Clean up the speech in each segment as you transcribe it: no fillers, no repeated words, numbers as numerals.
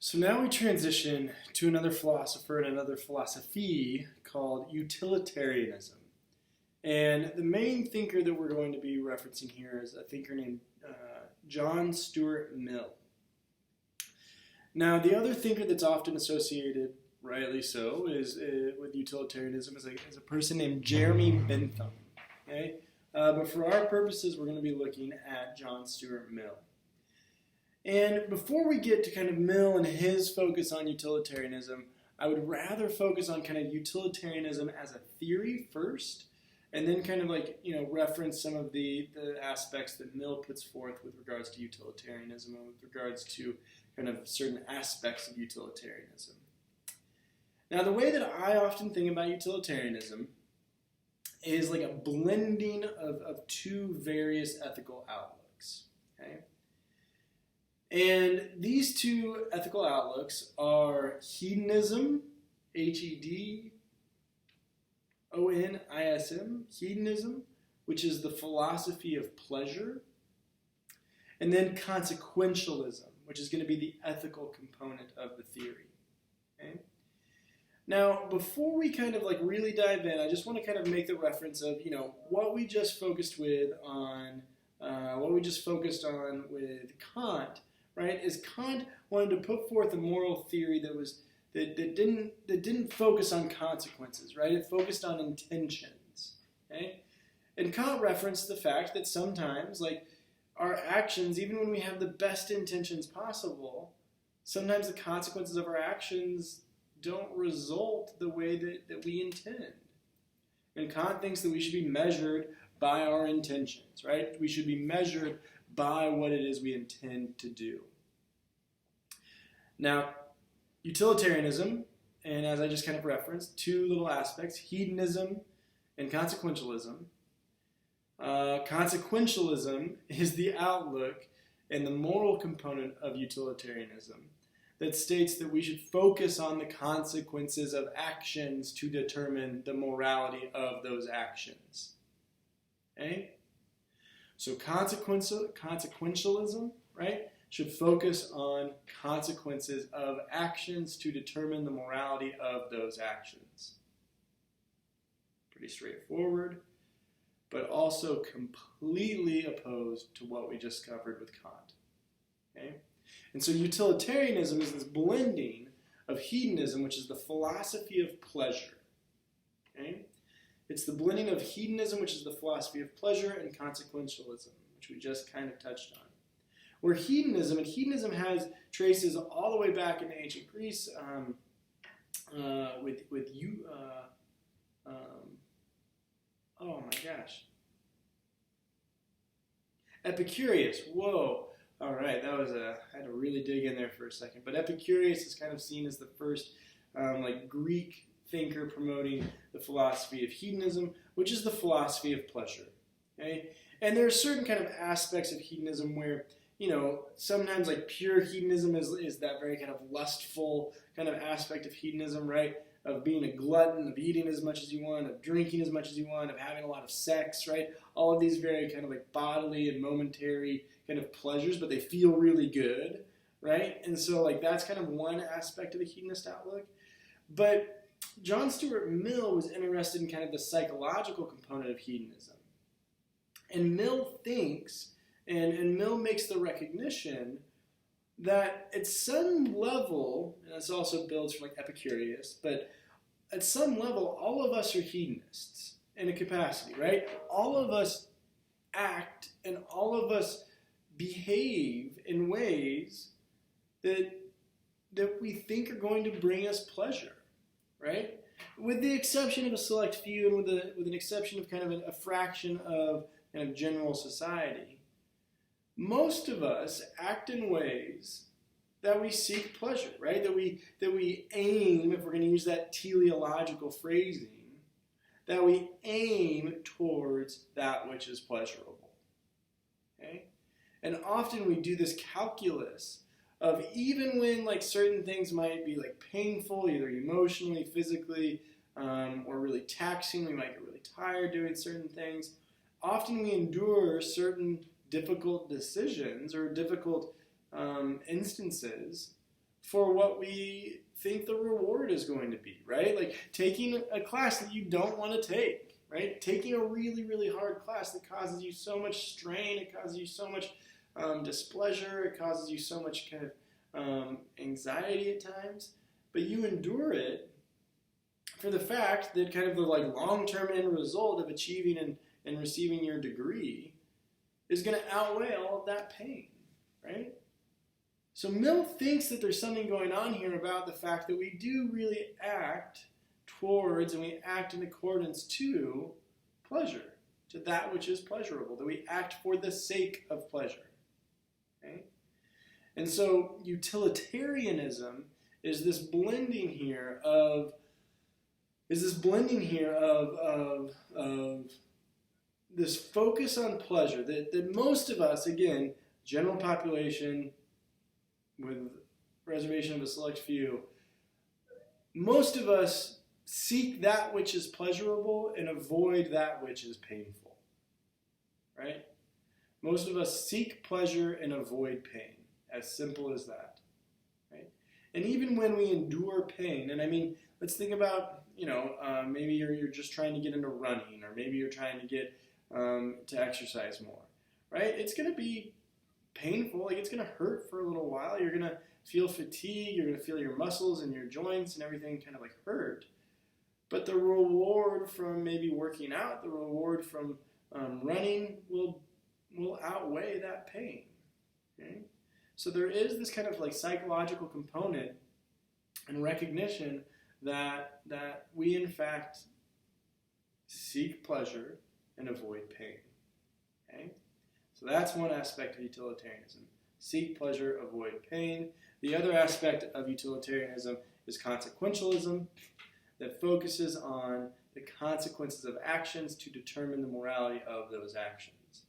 So now we transition to another philosopher and another philosophy called utilitarianism. And the main thinker that we're going to be referencing here is a thinker named John Stuart Mill. Now, the other thinker that's often associated, rightly so, is with utilitarianism is a person named Jeremy Bentham. Okay? But for our purposes, we're going to be looking at John Stuart Mill. And before we get to kind of Mill and his focus on utilitarianism, I would rather focus on kind of utilitarianism as a theory first, and then kind of reference some of the aspects that Mill puts forth with regards to utilitarianism and with regards to kind of certain aspects of utilitarianism. Now, the way that I often think about utilitarianism is like a blending of two various ethical outlooks. Okay? And these two ethical outlooks are hedonism, Hedonism, hedonism, which is the philosophy of pleasure, and then consequentialism, which is going to be the ethical component of the theory. Okay? Now, before we kind of really dive in, I just want to kind of make the reference of what we just focused on with Kant. Right? Is Kant wanted to put forth a moral theory that didn't focus on consequences, right? It focused on intentions. Okay? And Kant referenced the fact that sometimes, our actions, even when we have the best intentions possible, sometimes the consequences of our actions don't result the way that we intend. And Kant thinks that we should be measured by our intentions, right? We should be measured by what it is we intend to do. Now, utilitarianism, and as I just kind of referenced, two little aspects, hedonism and consequentialism. Consequentialism is the outlook and the moral component of utilitarianism that states that we should focus on the consequences of actions to determine the morality of those actions. Okay? So consequentialism, right, should focus on consequences of actions to determine the morality of those actions. Pretty straightforward, but also completely opposed to what we just covered with Kant. Okay? And so utilitarianism is this blending of hedonism, which is the philosophy of pleasure. Okay? It's the blending of hedonism, which is the philosophy of pleasure, and consequentialism, which we just kind of touched on. Where hedonism has traces all the way back into ancient Greece Epicurus. Whoa. All right, I had to really dig in there for a second. But Epicurus is kind of seen as the first Greek thinker promoting the philosophy of hedonism, which is the philosophy of pleasure. Okay? And there are certain kind of aspects of hedonism where, sometimes pure hedonism is that very kind of lustful kind of aspect of hedonism, right? Of being a glutton, of eating as much as you want, of drinking as much as you want, of having a lot of sex, right? All of these very kind of bodily and momentary kind of pleasures, but they feel really good, right? And so that's kind of one aspect of the hedonist outlook. But John Stuart Mill was interested in kind of the psychological component of hedonism. And Mill thinks, and Mill makes the recognition that at some level, and this also builds from Epicurus, but at some level, all of us are hedonists in a capacity, right? All of us act and all of us behave in ways that we think are going to bring us pleasure, right? With the exception of a select few and with an exception of kind of a fraction of kind of general society, most of us act in ways that we seek pleasure, right? That we aim, if we're going to use that teleological phrasing, that we aim towards that which is pleasurable. Okay? And often we do this calculus of even when certain things might be painful, either emotionally, physically, or really taxing, we might get really tired doing certain things. Often we endure certain difficult decisions or difficult instances for what we think the reward is going to be, right? Like taking a class that you don't want to take, right? Taking a really, really hard class that causes you so much strain, it causes you so much displeasure, it causes you so much kind of anxiety at times, but you endure it for the fact that kind of the like long-term end result of achieving and receiving your degree is going to outweigh all of that pain, right? So Mill thinks that there's something going on here about the fact that we do really act towards and we act in accordance to pleasure, to that which is pleasurable, that we act for the sake of pleasure. Okay? And so utilitarianism is this blending here of this focus on pleasure that most of us, again, general population with reservation of a select few, most of us seek that which is pleasurable and avoid that which is painful, right? Most of us seek pleasure and avoid pain, as simple as that, right? And even when we endure pain, and I mean, let's think about, maybe you're just trying to get into running, or maybe you're trying to get to exercise more, right? It's going to be painful, like it's going to hurt for a little while. You're going to feel fatigue, you're going to feel your muscles and your joints and everything kind of like hurt. But the reward from maybe working out, the reward from running will outweigh that pain. Okay? So there is this kind of like psychological component and recognition that we in fact seek pleasure and avoid pain. Okay? So that's one aspect of utilitarianism. Seek pleasure, avoid pain. The other aspect of utilitarianism is consequentialism, that focuses on the consequences of actions to determine the morality of those actions.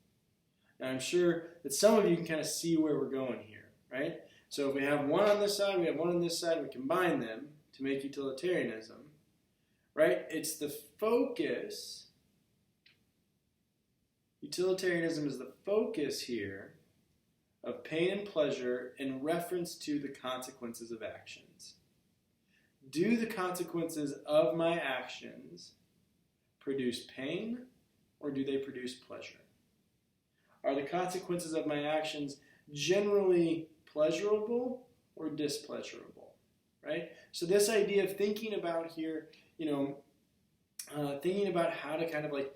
Now I'm sure that some of you can kind of see where we're going here, right? So if we have one on this side, we have one on this side, we combine them to make utilitarianism, right? It's the focus. Utilitarianism is the focus here of pain and pleasure in reference to the consequences of actions. Do the consequences of my actions produce pain, or do they produce pleasure? Are the consequences of my actions generally pleasurable or displeasurable, right? So this idea of thinking about here, thinking about how to kind of like,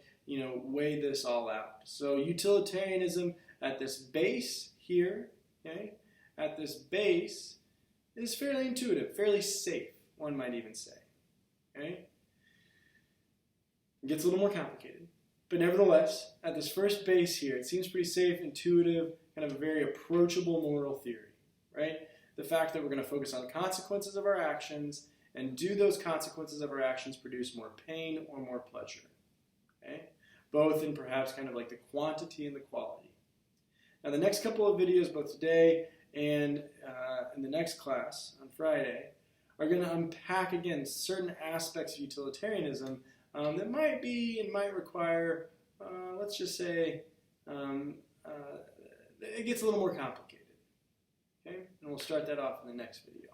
weigh this all out. So utilitarianism at this base here, okay, at this base is fairly intuitive, fairly safe, one might even say. Okay? It gets a little more complicated. But nevertheless, at this first base here, it seems pretty safe, intuitive, kind of a very approachable moral theory, right? The fact that we're going to focus on consequences of our actions, and do those consequences of our actions produce more pain or more pleasure? Okay? Both in perhaps kind of like the quantity and the quality. Now the next couple of videos, both today and in the next class on Friday, are going to unpack again certain aspects of utilitarianism that might require, let's just say, it gets a little more complicated. Okay? And we'll start that off in the next video.